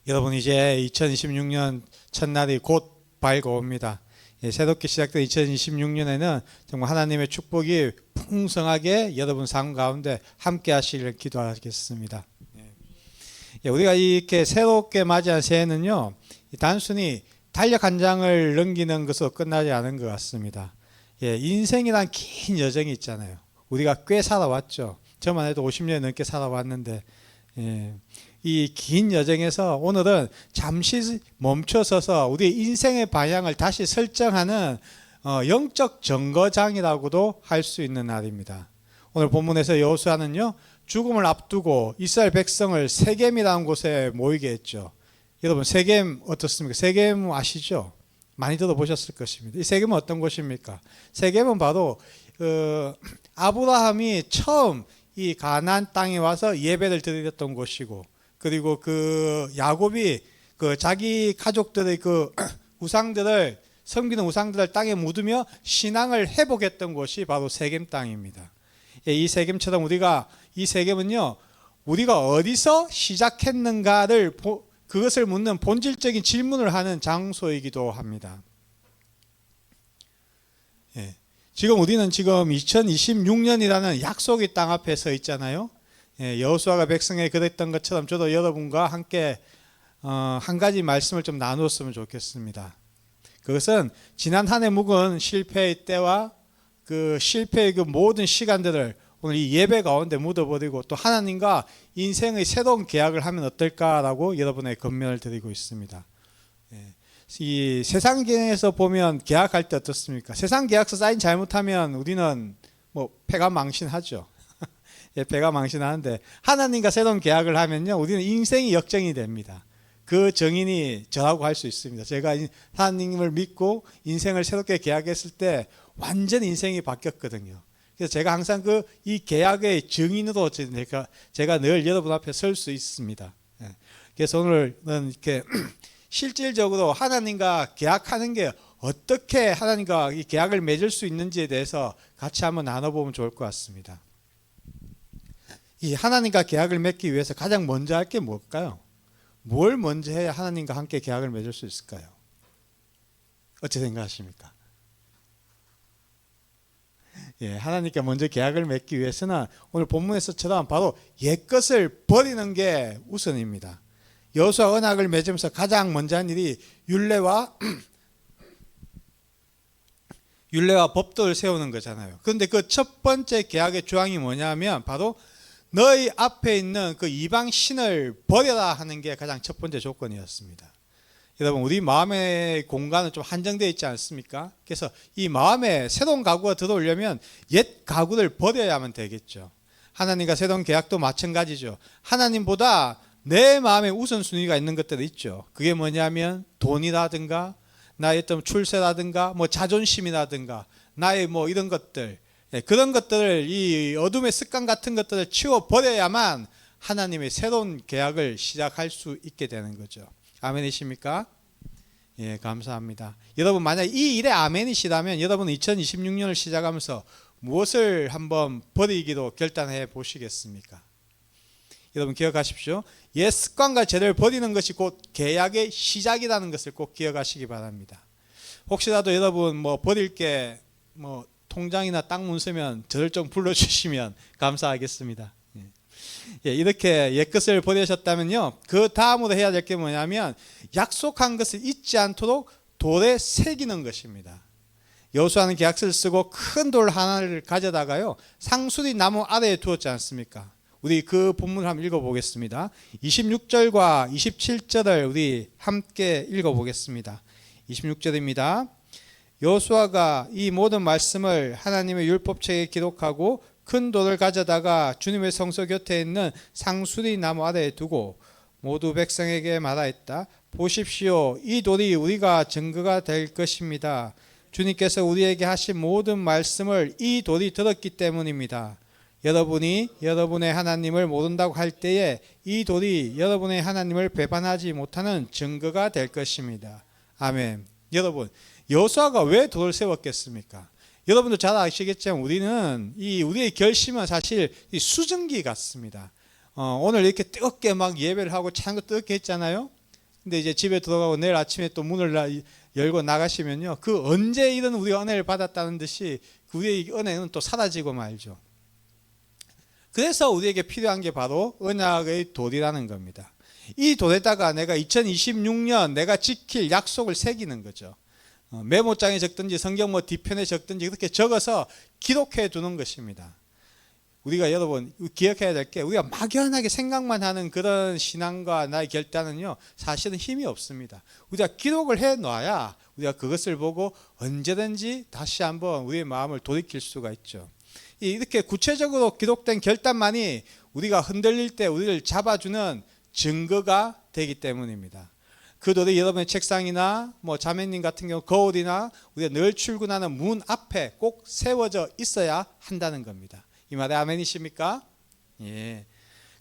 여러분, 이제 2026년 첫날이 곧 밝아옵니다. 새롭게 시작된 2026년에는 정말 하나님의 축복이 풍성하게 여러분 삶 가운데 함께 하시기를 기도하겠습니다. 우리가 이렇게 새롭게 맞이한 새해는요, 단순히 달력 한 장을 넘기는 것으로 끝나지 않은 것 같습니다. 인생이란 긴 여정이 있잖아요. 우리가 꽤 살아왔죠. 저만 해도 50년 넘게 살아왔는데, 이 긴 여정에서 오늘은 잠시 멈춰서서 우리 인생의 방향을 다시 설정하는 영적 정거장이라고도 할 수 있는 날입니다. 오늘 본문에서 여호수아는요, 죽음을 앞두고 이스라엘 백성을 세겜이라는 곳에 모이게 했죠. 여러분, 세겜 어떻습니까? 세겜 아시죠? 많이 들어보셨을 것입니다. 이 세겜은 어떤 곳입니까? 세겜은 바로 아브라함이 처음 이 가나안 땅에 와서 예배를 드렸던 곳이고, 그리고 그 야곱이 그 자기 가족들의 그 우상들을 섬기는 우상들을 땅에 묻으며 신앙을 회복했던 곳이 바로 세겜 땅입니다. 이 세겜처럼 이 세겜은요, 우리가 어디서 시작했는가를 그것을 묻는 본질적인 질문을 하는 장소이기도 합니다. 지금 우리는 지금 2026년이라는 약속의 땅 앞에 서 있잖아요. 여호수아가 백성에게 그랬던 것처럼 저도 여러분과 함께 한 가지 말씀을 좀 나누었으면 좋겠습니다. 그것은 지난 한 해 묵은 실패의 때와 그 실패의 그 모든 시간들을 오늘 이 예배 가운데 묻어버리고 또 하나님과 인생의 새로운 계약을 하면 어떨까라고 여러분의 권면을 드리고 있습니다. 이 세상에서 보면 계약할 때 어떻습니까? 세상 계약서 사인 잘못하면 우리는 뭐 패가 망신하죠. 배가 망신하는데, 하나님과 새로운 계약을 하면요, 우리는 인생이 역정이 됩니다. 그 정인이 저라고 할 수 있습니다. 제가 하나님을 믿고 인생을 새롭게 계약했을 때 완전 인생이 바뀌었거든요. 그래서 제가 항상 이 계약의 증인으로 제가 늘 여러분 앞에 설 수 있습니다. 그래서 오늘은 이렇게 실질적으로 하나님과 계약하는 게 어떻게 하나님과 이 계약을 맺을 수 있는지에 대해서 같이 한번 나눠보면 좋을 것 같습니다. 이 하나님과 계약을 맺기 위해서 가장 먼저 할 게 뭘까요? 뭘 먼저 해야 하나님과 함께 계약을 맺을 수 있을까요? 어떻게 생각하십니까? 하나님과 먼저 계약을 맺기 위해서는 오늘 본문에서처럼 바로 옛것을 버리는 게 우선입니다. 여호수아 언약을 맺으면서 가장 먼저 한 일이 율례와 법도를 세우는 거잖아요. 그런데 그 첫 번째 계약의 조항이 뭐냐면 바로 너희 앞에 있는 그 이방 신을 버려라 하는 게 가장 첫 번째 조건이었습니다. 여러분, 우리 마음의 공간은 좀 한정되어 있지 않습니까? 그래서 이 마음에 새로운 가구가 들어오려면 옛 가구를 버려야만 되겠죠. 하나님과 새로운 계약도 마찬가지죠. 하나님보다 내 마음에 우선순위가 있는 것들이 있죠. 그게 뭐냐면 돈이라든가 나의 어떤 출세라든가 뭐 자존심이라든가 나의 뭐 이런 것들, 그런 것들을, 이 어둠의 습관 같은 것들을 치워버려야만 하나님의 새로운 계약을 시작할 수 있게 되는 거죠. 아멘이십니까? 감사합니다. 여러분, 만약 이 일에 아멘이시라면 여러분은 2026년을 시작하면서 무엇을 한번 버리기로 결단해 보시겠습니까? 여러분, 기억하십시오. 옛 습관과 죄를 버리는 것이 곧 계약의 시작이라는 것을 꼭 기억하시기 바랍니다. 혹시라도 여러분 뭐 버릴 게 뭐 통장이나 땅 문서면 저를 좀 불러주시면 감사하겠습니다. 이렇게 옛것을 버리셨다면요, 그 다음으로 해야 될 게 뭐냐면 약속한 것을 잊지 않도록 돌에 새기는 것입니다. 여호수아는 계약서를 쓰고 큰 돌 하나를 가져다가요, 상수리 나무 아래에 두었지 않습니까? 우리 그 본문을 한번 읽어보겠습니다. 26절과 27절을 우리 함께 읽어보겠습니다. 26절입니다. 여호수아가 이 모든 말씀을 하나님의 율법책에 기록하고 큰 돌을 가져다가 주님의 성소 곁에 있는 상수리 나무 아래에 두고 모두 백성에게 말하였다. 보십시오, 이 돌이 우리가 증거가 될 것입니다. 주님께서 우리에게 하신 모든 말씀을 이 돌이 들었기 때문입니다. 여러분이 여러분의 하나님을 모른다고 할 때에 이 돌이 여러분의 하나님을 배반하지 못하는 증거가 될 것입니다. 아멘. 여러분, 여호수아가 왜 돌을 세웠겠습니까? 여러분도 잘 아시겠지만 우리의 결심은 사실 수증기 같습니다. 오늘 이렇게 뜨겁게 막 예배를 하고 찬양도 뜨겁게 했잖아요. 근데 이제 집에 들어가고 내일 아침에 또 문을 열고 나가시면요, 그 언제이든 우리가 은혜를 받았다는 듯이 우리의 은혜는 또 사라지고 말죠. 그래서 우리에게 필요한 게 바로 언약의 돌이라는 겁니다. 이 돌에다가 내가 2026년 내가 지킬 약속을 새기는 거죠. 메모장에 적든지 성경 뭐 뒤편에 적든지 그렇게 적어서 기록해 두는 것입니다. 우리가 여러분 기억해야 될 게, 우리가 막연하게 생각만 하는 그런 신앙과 나의 결단은요, 사실은 힘이 없습니다. 우리가 기록을 해 놔야 우리가 그것을 보고 언제든지 다시 한번 우리의 마음을 돌이킬 수가 있죠. 이렇게 구체적으로 기록된 결단만이 우리가 흔들릴 때 우리를 잡아주는 증거가 되기 때문입니다. 그 돌이 여러분의 책상이나 뭐 자매님 같은 경우 거울이나 우리가 늘 출근하는 문 앞에 꼭 세워져 있어야 한다는 겁니다. 이 말에 아멘이십니까? 예.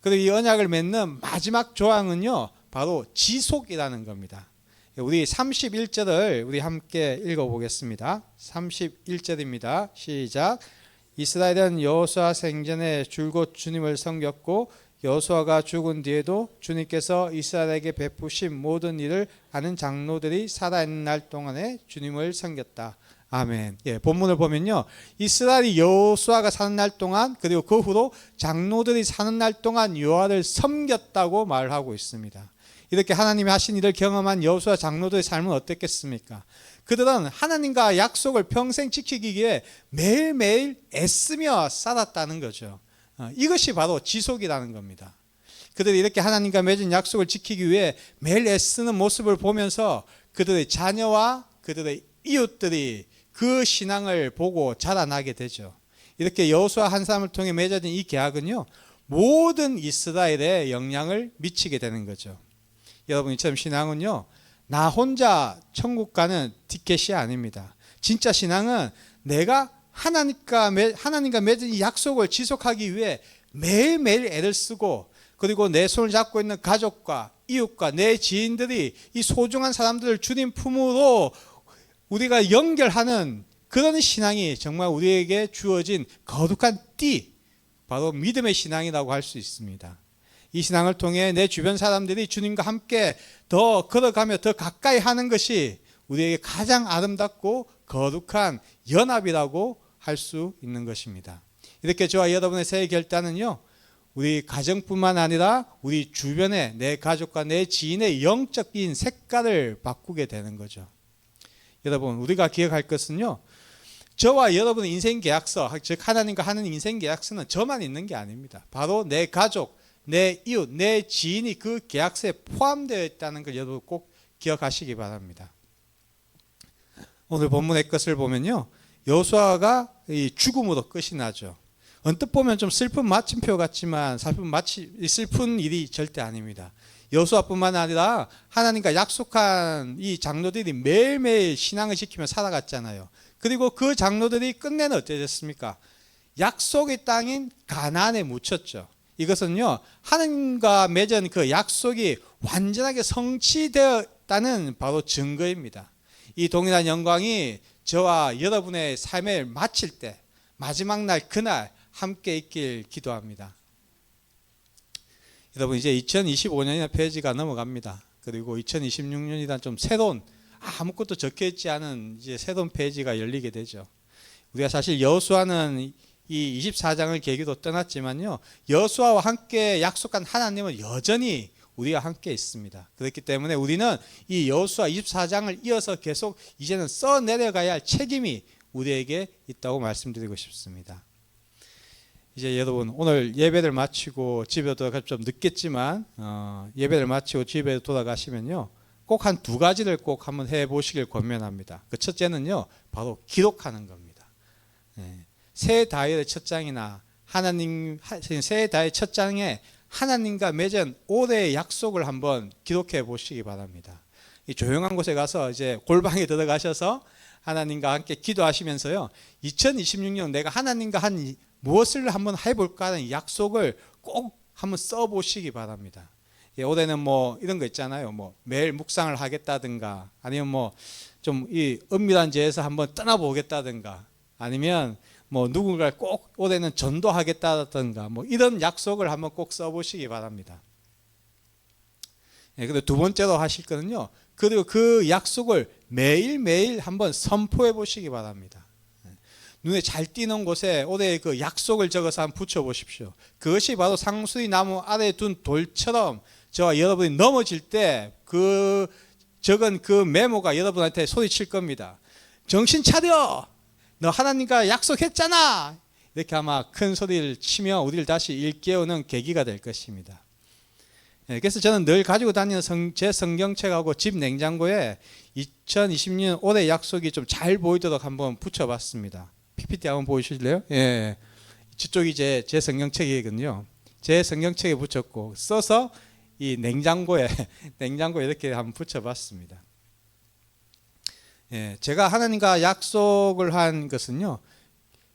그리고 이 언약을 맺는 마지막 조항은요, 바로 지속이라는 겁니다. 우리 31절을 우리 함께 읽어보겠습니다. 31절입니다. 시작. 이스라엘은 여호수아 생전에 줄곧 주님을 섬겼고 여호수아가 죽은 뒤에도 주님께서 이스라엘에게 베푸신 모든 일을 아는 장로들이 살아있는 날 동안에 주님을 섬겼다. 아멘. 예, 본문을 보면요, 이스라엘이 여호수아가 사는 날 동안, 그리고 그 후로 장로들이 사는 날 동안 여호와를 섬겼다고 말하고 있습니다. 이렇게 하나님이 하신 일을 경험한 여호수아 장로들의 삶은 어땠겠습니까? 그들은 하나님과 약속을 평생 지키기 위해 매일매일 애쓰며 살았다는 거죠. 이것이 바로 지속이라는 겁니다. 그들이 이렇게 하나님과 맺은 약속을 지키기 위해 매일 애쓰는 모습을 보면서 그들의 자녀와 그들의 이웃들이 그 신앙을 보고 자라나게 되죠. 이렇게 여호수아 한 사람을 통해 맺어진 이 계약은요, 모든 이스라엘에 영향을 미치게 되는 거죠. 여러분, 이처럼 신앙은요, 나 혼자 천국 가는 티켓이 아닙니다. 진짜 신앙은 내가 하나님과 맺은 이 약속을 지속하기 위해 매일매일 애를 쓰고, 그리고 내 손을 잡고 있는 가족과 이웃과 내 지인들이, 이 소중한 사람들을 주님 품으로 우리가 연결하는 그런 신앙이 정말 우리에게 주어진 거룩한 띠, 바로 믿음의 신앙이라고 할 수 있습니다. 이 신앙을 통해 내 주변 사람들이 주님과 함께 더 걸어가며 더 가까이 하는 것이 우리에게 가장 아름답고 거룩한 연합이라고 할 수 있는 것입니다. 이렇게 저와 여러분의 새해 결단은요, 우리 가정뿐만 아니라 우리 주변의 내 가족과 내 지인의 영적인 색깔을 바꾸게 되는 거죠. 여러분, 우리가 기억할 것은요, 저와 여러분의 인생 계약서, 즉 하나님과 하는 인생 계약서는 저만 있는 게 아닙니다. 바로 내 가족, 내 이웃, 내 지인이 그 계약서에 포함되어 있다는 걸 여러분 꼭 기억하시기 바랍니다. 오늘 본문의 것을 보면요, 여호수아가 이 죽음으로 끝이 나죠. 언뜻 보면 좀 슬픈 마침표 같지만 슬픈 일이 절대 아닙니다. 여호수아뿐만 아니라 하나님과 약속한 이 장로들이 매일매일 신앙을 지키며 살아갔잖아요. 그리고 그 장로들이 끝내는 어땠습니까? 약속의 땅인 가나안에 묻혔죠. 이것은요, 하나님과 맺은 그 약속이 완전하게 성취되었다는 바로 증거입니다. 이 동일한 영광이 저와 여러분의 삶을 마칠 때, 마지막 날 그날 함께 있길 기도합니다. 여러분, 이제 2025년이나 페이지가 넘어갑니다. 그리고 2026년이란 좀 새로운, 아무것도 적혀있지 않은 이제 새로운 페이지가 열리게 되죠. 우리가 사실 여호수아는 이 24장을 계기로 떠났지만요, 여호수아와 함께 약속한 하나님은 여전히 우리와 함께 있습니다. 그렇기 때문에 우리는 이 여호수아 24장을 이어서 계속 이제는 써내려가야 할 책임이 우리에게 있다고 말씀드리고 싶습니다. 이제 여러분, 오늘 예배를 마치고 집에 돌아가 좀 늦겠지만 예배를 마치고 집에 돌아가시면요, 꼭 한 두 가지를 꼭 한번 해보시길 권면합니다. 그 첫째는요, 바로 기록하는 겁니다. 새 다윗의 첫 장이나 새 다윗 첫 장에 하나님과 맺은 올해의 약속을 한번 기록해 보시기 바랍니다. 이 조용한 곳에 가서 이제 골방에 들어가셔서 하나님과 함께 기도하시면서요, 2026년 내가 하나님과 한 무엇을 한번 해볼까 하는 약속을 꼭 한번 써보시기 바랍니다. 올해는 뭐 이런 거 있잖아요. 뭐 매일 묵상을 하겠다든가, 아니면 뭐 좀 이 은밀한 지에서 한번 떠나보겠다든가, 아니면 뭐 누군가를 꼭 올해는 전도하겠다든가, 뭐 이런 약속을 한번 꼭 써보시기 바랍니다. 예, 근데 두 번째로 하실 거는요. 그리고 그 약속을 매일매일 한번 선포해 보시기 바랍니다. 눈에 잘 띄는 곳에 올해 그 약속을 적어서 한번 붙여 보십시오. 그것이 바로 상수리 나무 아래에 둔 돌처럼 저와 여러분이 넘어질 때 그 적은 그 메모가 여러분한테 소리칠 겁니다. 정신 차려! 너 하나님과 약속했잖아! 이렇게 아마 큰 소리를 치며 우리를 다시 일깨우는 계기가 될 것입니다. 그래서 저는 늘 가지고 다니는 제 성경책하고 집 냉장고에 2020년 올해 약속이 좀 잘 보이도록 한번 붙여봤습니다. PPT 한번 보여주실래요? 예, 저쪽이 제 성경책이거든요. 제 성경책에 붙였고 써서 이 냉장고에 이렇게 한번 붙여봤습니다. 예, 제가 하나님과 약속을 한 것은요,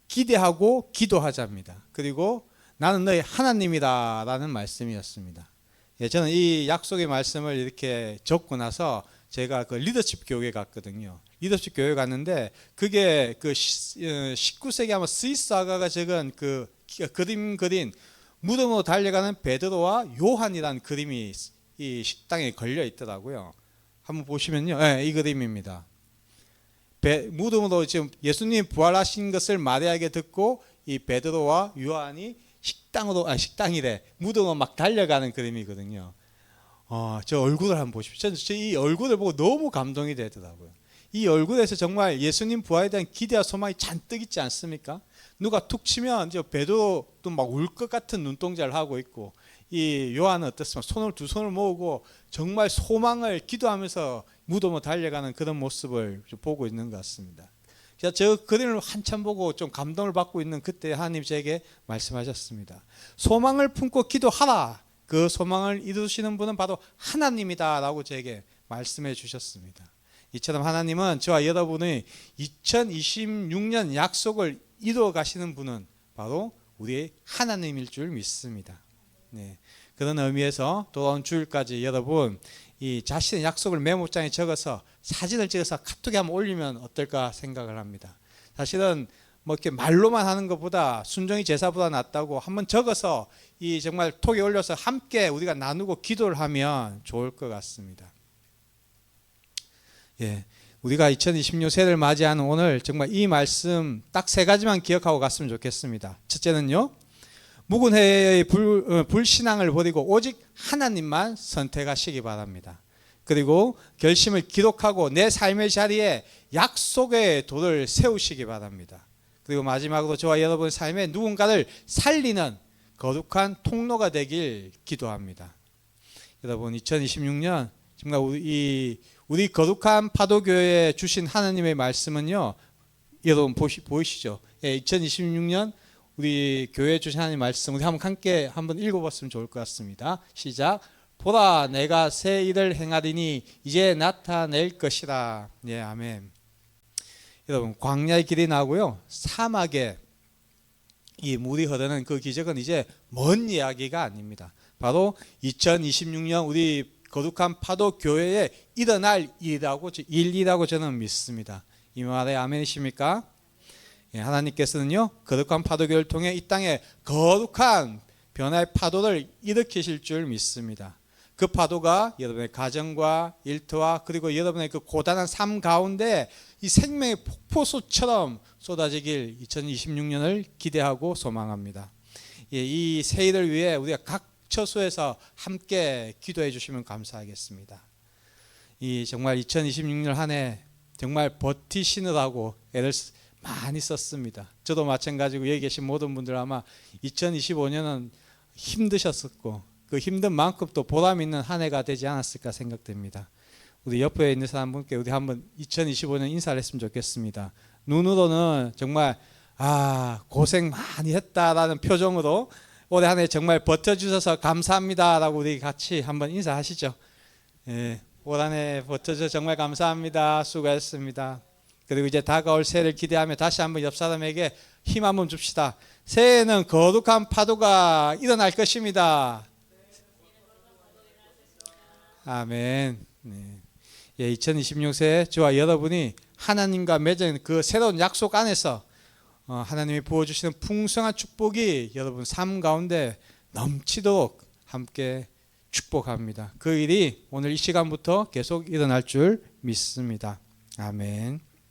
기대하고 기도하자입니다. 그리고 나는 너희 하나님이다라는 말씀이었습니다. 예, 저는 이 약속의 말씀을 이렇게 적고 나서 제가 그 리더십 교회 갔거든요. 리더십 교회 갔는데 그게 그 19세기 아마 스위스 화가가 적은 그 그림 그린 무덤으로 달려가는 베드로와 요한이라는 그림이 이 식당에 걸려 있더라고요. 한번 보시면요, 예, 이 그림입니다. 무덤으로 지금 예수님 부활하신 것을 마리아에게 듣고 이 베드로와 요한이 식당이래 무덤으로 막 달려가는 그림이거든요. 저 얼굴을 한번 보십시오. 저는 이 얼굴을 보고 너무 감동이 되더라고요. 이 얼굴에서 정말 예수님 부활에 대한 기대와 소망이 잔뜩 있지 않습니까? 누가 툭 치면 이제 베드로도 막 울 것 같은 눈동자를 하고 있고, 이 요한은 어떻습니까? 두 손을 모으고 정말 소망을 기도하면서 무덤으로 달려가는 그런 모습을 보고 있는 것 같습니다. 저 그림을 한참 보고 좀 감동을 받고 있는 그때 하나님 제게 말씀하셨습니다. 소망을 품고 기도하라. 그 소망을 이루시는 분은 바로 하나님이다 라고 제게 말씀해 주셨습니다. 이처럼 하나님은 저와 여러분의 2026년 약속을 이루어 가시는 분은 바로 우리의 하나님일 줄 믿습니다. 네. 그런 의미에서 돌아온 주일까지 여러분 이 자신의 약속을 메모장에 적어서 사진을 찍어서 카톡에 한번 올리면 어떨까 생각을 합니다. 사실은 뭐 이렇게 말로만 하는 것보다 순종이 제사보다 낫다고 한번 적어서 이 정말 톡에 올려서 함께 우리가 나누고 기도를 하면 좋을 것 같습니다. 예, 우리가 2026 새해를 맞이하는 오늘 정말 이 말씀 딱 세 가지만 기억하고 갔으면 좋겠습니다. 첫째는요, 묵은 해의 불신앙을 버리고 오직 하나님만 선택하시기 바랍니다. 그리고 결심을 기록하고 내 삶의 자리에 약속의 돌을 세우시기 바랍니다. 그리고 마지막으로 저와 여러분 삶에 누군가를 살리는 거룩한 통로가 되길 기도합니다. 여러분 2026년 정말 우리 거룩한 파도교회에 주신 하나님의 말씀은요, 여러분 보이시죠? 예, 2026년 우리 교회에 주신 하나님의 말씀 우리 함께 한번 읽어봤으면 좋을 것 같습니다. 시작. 보라 내가 새 일을 행하리니 이제 나타낼 것이라. 예, 아멘. 여러분 광야의 길이 나고요, 사막에 이 물이 흐르는 그 기적은 이제 먼 이야기가 아닙니다. 바로 2026년 우리 거룩한 파도 교회에 일어날 일이라고 저는 믿습니다. 이 말에 아멘이십니까? 예, 하나님께서는요 거룩한 파도교를 통해 이 땅에 거룩한 변화의 파도를 일으키실 줄 믿습니다. 그 파도가 여러분의 가정과 일터와 그리고 여러분의 그 고단한 삶 가운데 이 생명의 폭포수처럼 쏟아지길 2026년을 기대하고 소망합니다. 예, 이 새해를 위해 우리가 각 처소에서 함께 기도해 주시면 감사하겠습니다. 이 정말 2026년 한 해 정말 버티시느라고 애를 많이 썼습니다. 저도 마찬가지고 여기 계신 모든 분들 아마 2025년은 힘드셨었고 그 힘든 만큼 또 보람 있는 한 해가 되지 않았을까 생각됩니다. 우리 옆에 있는 사람 분께 우리 한번 2025년 인사를 했으면 좋겠습니다. 눈으로는 정말 고생 많이 했다라는 표정으로 올해 한 해 정말 버텨주셔서 감사합니다라고 우리 같이 한번 인사하시죠. 예, 올 한 해 버텨주셔서 정말 감사합니다. 수고하셨습니다. 그리고 이제 다가올 새해를 기대하며 다시 한번 옆 사람에게 힘 한번 줍시다. 새해에는 거룩한 파도가 일어날 것입니다. 아멘. 네. 예, 2026세 저와 여러분이 하나님과 맺은 그 새로운 약속 안에서 하나님이 부어주시는 풍성한 축복이 여러분 삶 가운데 넘치도록 함께 축복합니다. 그 일이 오늘 이 시간부터 계속 일어날 줄 믿습니다. 아멘.